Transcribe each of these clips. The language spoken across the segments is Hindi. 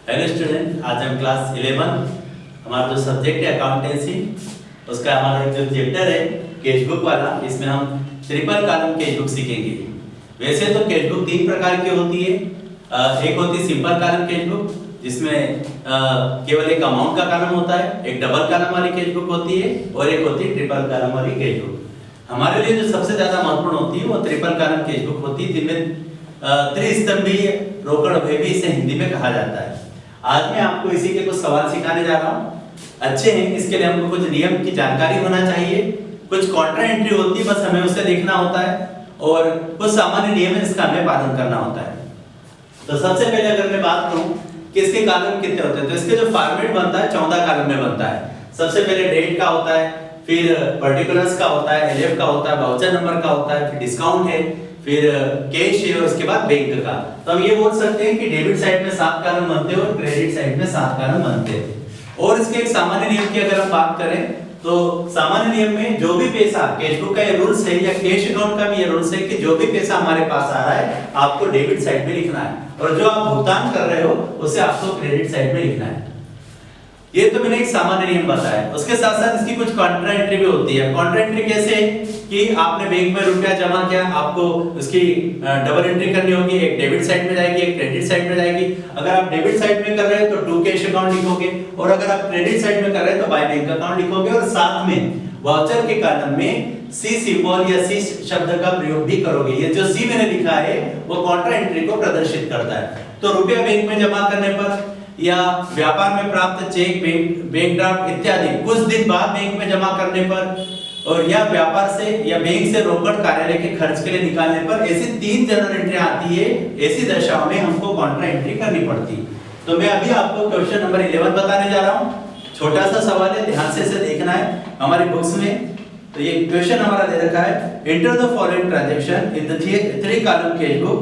हेलो स्टूडेंट, आज हम क्लास 11 हमारा जो सब्जेक्ट है अकाउंटेंसी, उसका हमारा एक जो चैप्टर है कैश बुक वाला, इसमें हम ट्रिपल कॉलम कैश बुक सीखेंगे। वैसे तो कैश बुक तीन प्रकार की होती है। एक होती है सिंपल कॉलम कैश बुक, जिसमें केवल एक अमाउंट का कॉलम होता है। एक डबल कॉलम वाली कैश बुक होती है और एक होती है ट्रिपल कॉलम वाली कैश बुक। हमारे लिए जो सबसे ज्यादा महत्वपूर्ण होती है वो ट्रिपल कॉलम कैश बुक होती है, जिनमें त्रिस्तंभीय रोकड़ भी इसे हिंदी में कहा जाता है। आज मैं आपको इसी के कुछ सवाल सिखाने जा रहा हूँ। अच्छे हैं, इसके लिए हमको कुछ नियम की जानकारी होना चाहिए। कुछ कॉन्ट्रा एंट्री होती है, बस हमें उसे देखना होता है, और कुछ सामान्य नियम है जिसका हमें पालन करना होता है। तो सबसे पहले अगर मैं बात करूं कि इसके कॉलम कितने होते हैं, तो इसके जो फॉर्मेट बनता है 14 कॉलम में बनता है। सबसे पहले डेट का होता है, फिर पर्टिकुलर्स का होता है, एलएफ का होता है, वाउचर नंबर का होता है, फिर डिस्काउंट है, फिर कैश है, और उसके बाद बैंक का। तो हम ये बोल सकते हैं कि डेबिट साइड में 7 कॉलम बनते हैं और क्रेडिट साइड में 7 कॉलम बनते हैं। और इसके एक सामान्य नियम की अगर हम बात करें, तो सामान्य नियम में जो भी पैसा, कैश बुक का ये रूल्स है या कैश अकाउंट का भी ये रूल्स है कि जो भी पैसा हमारे पास आ रहा है आपको डेबिट साइड में लिखना है, और जो आप भुगतान कर रहे हो उसे आपको क्रेडिट साइड में लिखना है। ये तो मैंने एक सामान्य नियम बताया। उसके साथ साथ इसकी कुछ कॉन्ट्रा एंट्री भी होती है। कॉन्ट्रा एंट्री कैसे कि आपने बैंक में रुपया जमा किया, आपको उसकी डबल एंट्री करनी होगी। एक डेबिट साइड में जाएगी, एक क्रेडिट साइड में जाएगी। अगर आप डेबिट साइड में कर रहे हैं तो टू कैश अकाउंट लिखोगे, और अगर आप क्रेडिट साइड में कर रहे हैं तो बाय बैंक अकाउंट लिखोगे। और साथ में वाउचर के कॉलम में सी सिंबल या सी शब्द का प्रयोग भी करोगे। ये जो सी मैंने लिखा है वो कॉन्ट्रा एंट्री को प्रदर्शित करता है। तो रुपया बैंक में जमा करने पर या व्यापार में प्राप्त चेक, बैंक ड्राफ्ट इत्यादि कुछ दिन बाद बैंक में जमा करने पर, और या व्यापार से या बैंक से रोकड़ कार्यालय के खर्च के लिए निकालने पर, ऐसी 3 जनरल एंट्री आती है। ऐसी दशाओं में हमको कॉन्ट्रा एंट्री करनी पड़ती। तो मैं अभी आपको क्वेश्चन नंबर 11 बताने जा रहा हूँ। छोटा सा सवाल है, ध्यान से इसे देखना है हमारी बुक्स में। तो ये क्वेश्चन हमारा दे रखा है, enter the following transaction in the 3 column cash book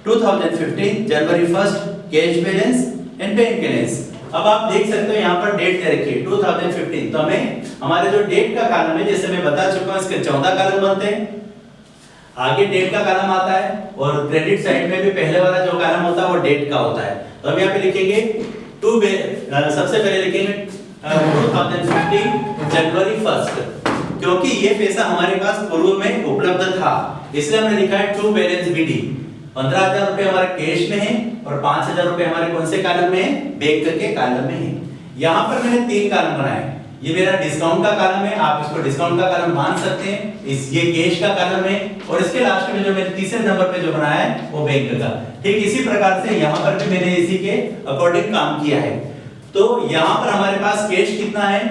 2015 January 1 cash balance and bank balance. अब आप देख सकते हो यहाँ पर डेट दे रखी है 2015। तो हमें हमारे जो डेट का कॉलम है, जैसे मैं बता चुका हूँ, इसके 14 कॉलम बनते हैं। आगे डेट का कॉलम आता है, और क्रेडिट साइड में भी पहले वाला जो कॉलम होता है वो डेट का होता है। तो हम यहाँ पे लिखेंगे सबसे पहले लिखेंगे 2015 जनवरी 1, क्योंकि ये पैसा हमारे पास पूर्व में उपलब्ध था, इसलिए हमने लिखा है टू बैलेंस बीडी। 15,000 रुपए हमारे कैश में है और 5,000 रुपए हमारे कौन से कॉलम में है, बैंक के कॉलम में है। यहाँ पर मैंने 3 कॉलम बनाए। ये मेरा डिस्काउंट का कॉलम है, आप इसको डिस्काउंट का कॉलम मान सकते हैं। ये कैश का कॉलम है, और इसके लास्ट में जो मैंने तीसरे नंबर पे जो बनाया है वो बैंक का। ठीक इसी प्रकार से यहाँ पर भी मैंने इसी के अकॉर्डिंग काम किया है। तो यहाँ पर हमारे पास कैश कितना है,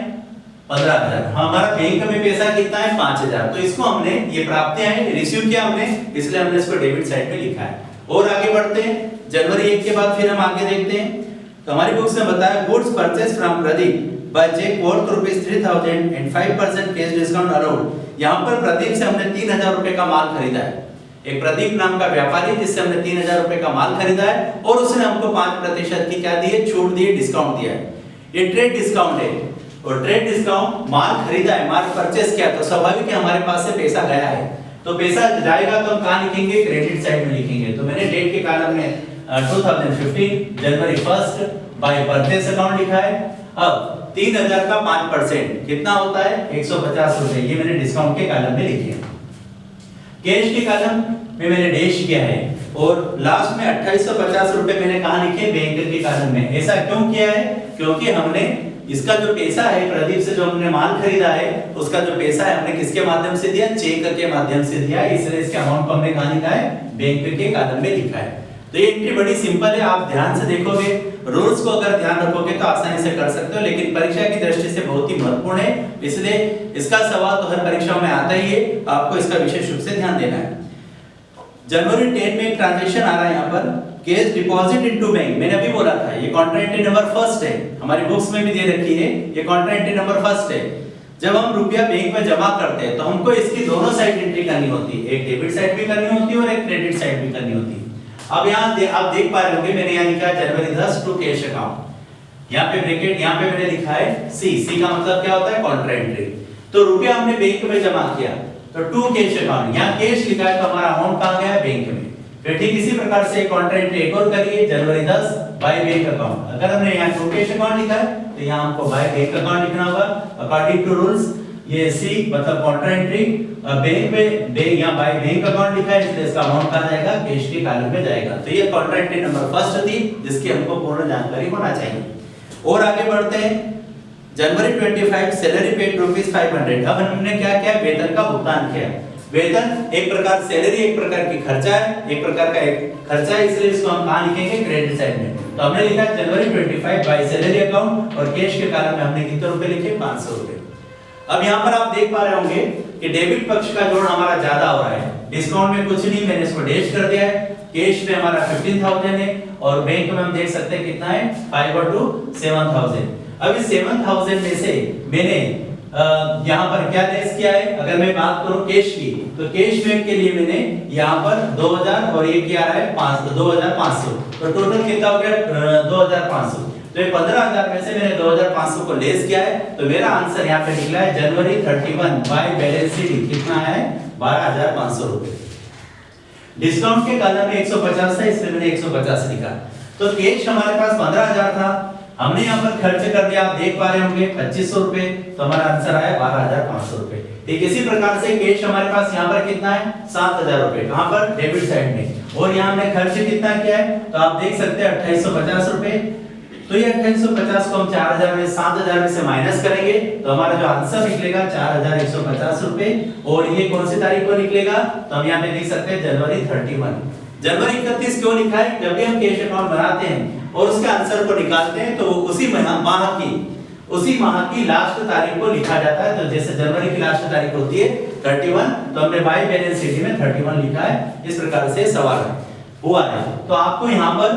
15,000। हमारा बैंक में पैसा कितना है, 5,000। तो इसको हमने, ये प्राप्तियां हैं, रिसीव किया हमने, इसलिए हमने इसको डेबिट साइड में लिखा है। और आगे बढ़ते हैं, जनवरी 1 के बाद फिर हम आगे देखते हैं। तो हमारी बुक्स में बताया, goods purchase from Pradeep by cheque worth ₹3,000 and 5% cash discount allowed. यहाँ पर प्रदीप से हमने 3,000 रुपए का माल खरीदा है। एक प्रदीप नाम का व्यापारी, जिससे हमने 3,000 रुपए का माल खरीदा है, और उसने हमको 5% की क्या दी है, छूट दी है, डिस्काउंट दिया है। ये ट्रेड डिस्काउंट है, और ट्रेड डिस्काउंट, माल खरीदा है, माल परचेस किया, तो स्वाभाविक है हमारे पास से पैसा गया है। तो पैसा जाएगा तो हम कहां लिखेंगे, क्रेडिट साइड में लिखेंगे। तो मैंने डेट के कॉलम में 2015 जनवरी 1 बाय परचेस अकाउंट लिखा है। अब 3,000 का 5% कितना होता है, 150 रुपए, ये मैंने डिस्काउंट के कॉलम में लिखे। कैश के कॉलम में मैंने डैश किया है, और लास्ट में 2850 रुपए मैंने कहां लिखे, बैंक के कॉलम में। ऐसा क्यों किया है, क्योंकि हमने इसका जो पैसा है, प्रदीप से जो हमने माल खरीदा है, उसका जो पैसा है हमने किसके माध्यम से दिया, चेक के माध्यम से दिया, इसलिए इसके अमाउंट को हमने कहां लिखा है, बैंक के कॉलम में लिखा है। तो ये एंट्री बड़ी सिंपल है, आप ध्यान से देखोगे, रूल्स को अगर ध्यान रखोगे तो आसानी से कर सकते हो, लेकिन परीक्षा की दृष्टि से बहुत ही महत्वपूर्ण है, इसलिए इसका सवाल तो हर परीक्षाओं में आता ही है, आपको इसका विशेष रूप से ध्यान देना है। जनवरी 10 में एक ट्रांजैक्शन आ रहा है यहाँ पर, कैश डिपॉजिट इनटू बैंक। मैंने अभी बोला था ये कॉन्ट्रा एंट्री नंबर 1 है, हमारी बुक्स में भी दे रखी है, ये कॉन्ट्रा एंट्री नंबर 1 है। जब हम रुपया बैंक में जमा करते हैं तो हमको इसकी दोनों साइड एंट्री करनी होती है, एक डेबिट साइड भी करनी होती है और एक क्रेडिट साइड भी करनी होती है। अब यहाँ आप देख पा रहे होंगे, मैंने यहाँ लिखा है जनवरी 10 टू कैश अकाउंट, यहाँ पे ब्रैकेट, यहाँ पे मैंने लिखा है सी का मतलब क्या होता है, कॉन्ट्रा एंट्री। तो रुपया हमने बैंक में जमा किया तो टू कैश अकाउंट, यहाँ कैश लिखा है तो हमारा अमाउंट कहाँ गया है, बैंक में। फिर ठीक इसी प्रकार से काउंटर एंट्री एक और करिए, जनवरी 10 बाय बैंक अकाउंट। अगर हमने यहाँ टू कैश अकाउंट लिखा है तो यहाँ हमको बाय बैंक अकाउंट लिखना होगा अकॉर्डिंग टू रूल्स। ये सी मतलब काउंटर एंट्री बैंक में यहाँ बाय बैंक अकाउंट लिखा है इसलिए इसका अमाउंट कहाँ जाएगा, कैश के कॉलम में जाएगा। तो ये काउंटर एंट्री नंबर फर्स्ट थी जिसकी हमको पूर्ण जानकारी होना चाहिए। और आगे बढ़ते हैं, जनवरी 25 सैलरी पेड ₹500। अब हमने क्या किया, वेतन का भुगतान किया। वेतन एक प्रकार सैलरी एक प्रकार की खर्चा है, एक प्रकार का एक खर्चा है, इसलिए इसको हम कहां लिखेंगे, क्रेडिट साइड में। तो हमने लिखा जनवरी 25 बाय सैलरी अकाउंट और कैश के कॉलम में हमने कितने रुपए लिखे, 500 रुपए। अब यहाँ पर आप देख पा रहे होंगे कि डेबिट पक्ष का जोड़ हमारा ज्यादा हो रहा है, डिस्काउंट में कुछ नहीं, मैंने इसको डैश कर दिया है। कैश में हमारा 15,000 है और बैंक में हम देख सकते हैं कितना है, 5/2 अब इस 7,000 में से मैंने यहाँ पर क्या लेस किया है, अगर मैं बात करूं कैश की तो कैश में के लिए मैंने यहाँ पर 2000 और ये क्या है 2500, तो टोटल कितना हो गया 2500। तो ये 15,000 में से मैंने 2500 को लेस किया है, तो मेरा आंसर यहाँ पे निकला है जनवरी 31 बाय बैलेंस शीट कितना है 12,500 रुपए। डिस्काउंट के कॉलम में 150 था इसलिए मैंने 150 लिखा। तो कैश हमारे पास 15,000 था, हमने यहाँ पर खर्च कर दिया, आप देख पा रहे होंगे 2500 रुपए, तो हमारा आंसर आया 12,500 रुपए। ठीक इसी प्रकार से कैश हमारे पास यहाँ पर कितना है 7,000 रुपए, कहाँ पर डेबिट साइड में, और यहाँ हमने खर्च कितना किया है तो आप देख सकते हैं 2850 रुपए। तो ये 2850 को हम 4000 में 7000 में से माइनस करेंगे तो हमारा जो आंसर निकलेगा 4150 रुपए, और ये कौन सी तारीख को निकलेगा, तो हम यहाँ पे देख सकते हैं जनवरी 31। जनवरी 31 क्यों लिखा है, जब भी हम कैश अकाउंट बनाते हैं और उसके आंसर को निकालते हैं तो उसी माह की लास्ट तारीख को लिखा जाता है। तो जैसे जनवरी की लास्ट तारीख होती है 31, तो हमने बाय बैलेंस शीट में 31 लिखा है। इस प्रकार से सवाल हुआ है। तो आपको यहाँ पर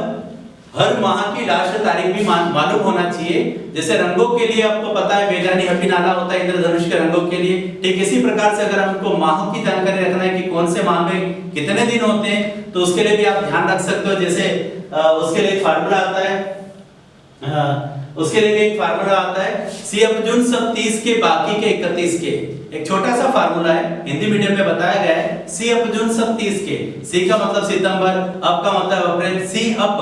हर माह की लास्ट तारीख भी मालूम होना चाहिए। जैसे रंगों के लिए आपको पता है बेगानी हपी नाला होता है इंद्रधनुष के रंगों के लिए, ठीक इसी प्रकार से अगर हमको माह की जानकारी रखना है कि कौन से माह में कितने दिन होते हैं तो उसके लिए भी आप ध्यान रख सकते हो। जैसे उसके लिए एक फार्मूला आता है, उसके लिए एक फार्मूला आता है सी अप जून सब 30 के बाकी के 31 के, एक छोटा सा फार्मूला है, हिंदी मीडियम में बताया गया है। सी अप जून सब 30 के, सी का मतलब सितंबर, अप का मतलब अप्रैल, सी अप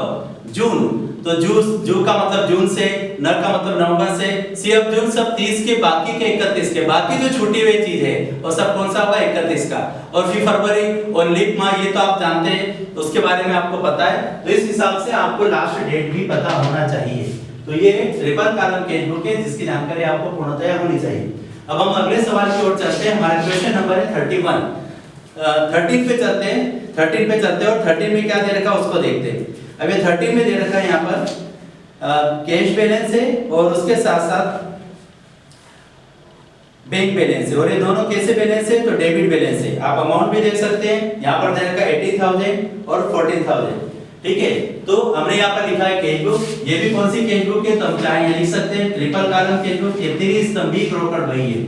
जून, तो जू का मतलब जून से, न का मतलब नवंबर से, सी अप जून सब 30 के बाकी के 31 के, बाकी जो छूटी हुई चीज है वो सब कौन सा होगा 31 का। और फिर फरवरी और लीप माह ये तो आप जानते हैं, उसके बारे में आपको पता है, तो इस हिसाब से आपको लास्ट डेट भी पता होना चाहिए। तो ये ट्रिपल कॉलम कैश बुक है जिसकी जानकारी आपको पूर्णतया होनी चाहिए। अब हम अगले सवाल की ओर चलते हैं। हमारा क्वेश्चन नंबर है 31, 13 पे चलते हैं, 13 पे चलते हैं और 13 में क्या दे रखा है उसको देखते हैं। अब ये 13 में दे रखा है यहाँ पर कैश बैलेंस है और उसके साथ साथ बैंक बैलेंस है, और ये दोनों कैसे बैलेंस है तो डेबिट बैलेंस है। आप अमाउंट भी देख सकते हैं, यहाँ पर दे रखा है 18,000 और 14,000, ठीक है। तो हमने यहाँ पर लिखा है कैश बुक, ये भी कौन सी कैश बुक है तो हम चाहे यहाँ लिख सकते हैं ट्रिपल कॉलम कैश बुक। ये त्रिस्तंभी रोकड़ बही है।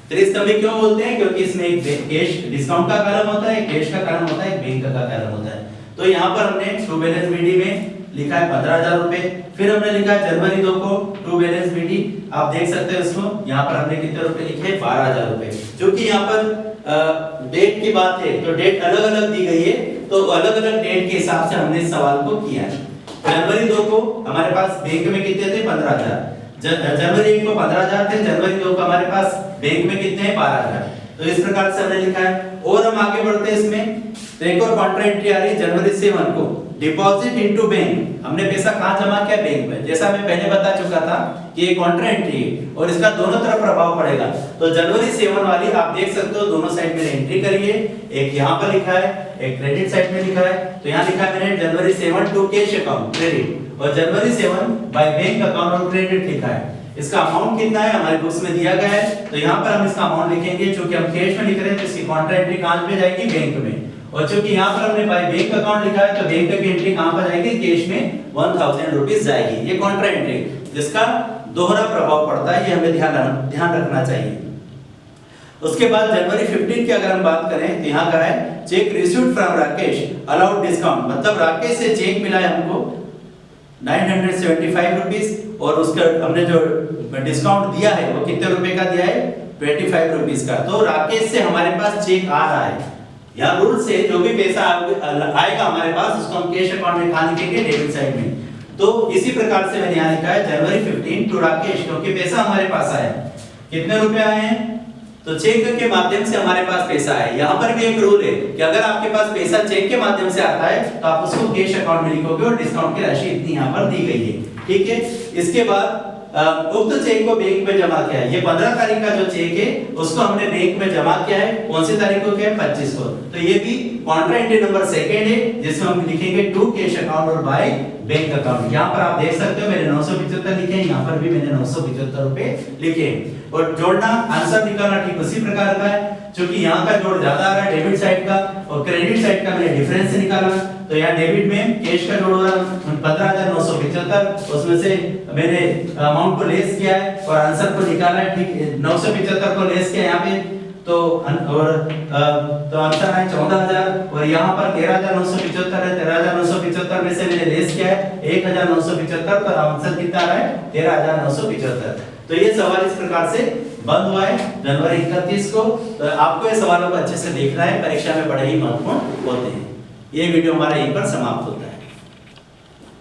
त्रिस्तंभी क्यों बोलते हैं, क्योंकि इसमें एक कैश डिस्काउंट का कॉलम होता है, कैश का कॉलम होता है, बैंक का कॉलम होता है। तो यहाँ पर हमने ट्रू बैलेंस बीडी में लिखा है 15,000 रुपए, फिर हमने लिखा है जनवरी 2 को ट्रू बैलेंस बीडी, आप देख सकते हैं इसको, यहाँ पर हमने कितने रुपए लिखे 12,000 रुपए। क्योंकि यहाँ पर डेट की बात है तो डेट अलग अलग दी गई है, तो अलग अलग डेट के हिसाब से हमने इस सवाल को किया है। जनवरी 2 को हमारे पास बैंक में कितने थे 15,000, जनवरी 1 को 15,000 थे, जनवरी 2 को हमारे पास बैंक में कितने हैं 12,000। तो इस प्रकार से हमने लिखा है। और हम आगे बढ़ते हैं इसमें, तो एक और कॉन्ट्रा एंट्री आ रही है जनवरी 7 को, डिपॉजिट इनटू बैंक। हमने पैसा कहां जमा किया, बैंक में। जैसा मैं पहले बता चुका था कि ये कॉन्ट्रा एंट्री है और इसका दोनों तरफ प्रभाव पड़ेगा। तो जनवरी 7 वाली आप देख सकते हो, दोनों साइड में एंट्री करिए, एक यहाँ पर लिखा है, एक क्रेडिट साइड में लिखा है। तो यहाँ लिखा है मैंने जनवरी 7 टू कैश अकाउंट क्रेडिट, और जनवरी 7 बाय बैंक अकाउंट और क्रेडिट लिखा है। इसका अमाउंट कितना है हमारे बुक्स में दिया गया है, तो यहाँ पर हम इसका अमाउंट लिखेंगे। चूंकि हम कैश में लिख रहे हैं तो इसकी कॉन्ट्रा एंट्री कहां पे जाएगी, बैंक में। और चूंकि यहाँ पर हमने बाय बैंक अकाउंट लिखा है तो बैंक की एंट्री कहां पर जाएगी, कैश में 1000 रुपीस जाएगी। ये कॉन्ट्रा एंट्री जिसका दोहरा प्रभाव पड़ता है, ये हमें ध्यान रखना चाहिए। उसके बाद जनवरी 15 की अगर हम बात करें तो यहाँ का है check received from Rakesh allowed discount, मतलब राकेश से चेक मिला है हमको 975 रुपीस, और उसका हमने जो डिस्काउंट दिया है वो कितने रुपए का दिया है 25 रुपीस का। तो राकेश से हमारे पास चेक आ रहा है, यहाँ रूल से जो भी पैसा आएगा हमारे पास उसको हम कैश अकाउंट में कहाँ लिखेंगे, डेबिट साइड में। तो इसी प्रकार से मैंने यहाँ लिखा है जनवरी 15 टू राकेश, क्योंकि पैसा हमारे पास आया। कितने रुपए आए हैं, तो चेक के माध्यम से हमारे पास पैसा है। यहाँ पर भी एक रूल है कि अगर आपके पास पैसा चेक के माध्यम से आता है तो आप उसको कैश अकाउंट में लिखोगे और डिस्काउंट की राशि इतनी यहाँ पर दी गई है, ठीक है। इसके बाद उक्त चेक को बैंक में जमा किया है। ये 15 तारीख का जो चेक है उसको हमने बैंक में जमा किया है। कौन सी तारीख को किया है, 25 को। तो ये भी कॉन्ट्रा एंट्री नंबर सेकंड है जिसमें हम लिखेंगे टू कैश अकाउंट और बाय बैंक अकाउंट। यहाँ पर आप देख सकते हो मैंने 975 लिखे हैं, यहाँ पर भी मैंने 975 रुपए लिखे हैं। और जोड़ना, आंसर निकालना ठीक उसी प्रकार का है, क्योंकि यहाँ का जोड़ ज्यादा आ रहा है डेबिट साइड का और क्रेडिट साइड का मैंने डिफरेंस निकाला। तो यहाँ डेबिट में कैश का जोड़ हो रहा है 15,975, उसमें से मैंने अमाउंट को लेस किया है और आंसर को निकाला है, ठीक 975 को लेस किया यहाँ पे तो आंसर है 14,000 और यहाँ पर 13,975 है। 13,975 में से मैंने लेस किया है 1,975 तो आंसर कितना आ रहा है 13,975। तो ये सवाल इस प्रकार से बंद हुआ है जनवरी 31 को। तो आपको ये सवालों को अच्छे से देखना है, परीक्षा में बड़े ही महत्वपूर्ण होते हैं। ये वीडियो हमारा यहीं पर समाप्त होता है।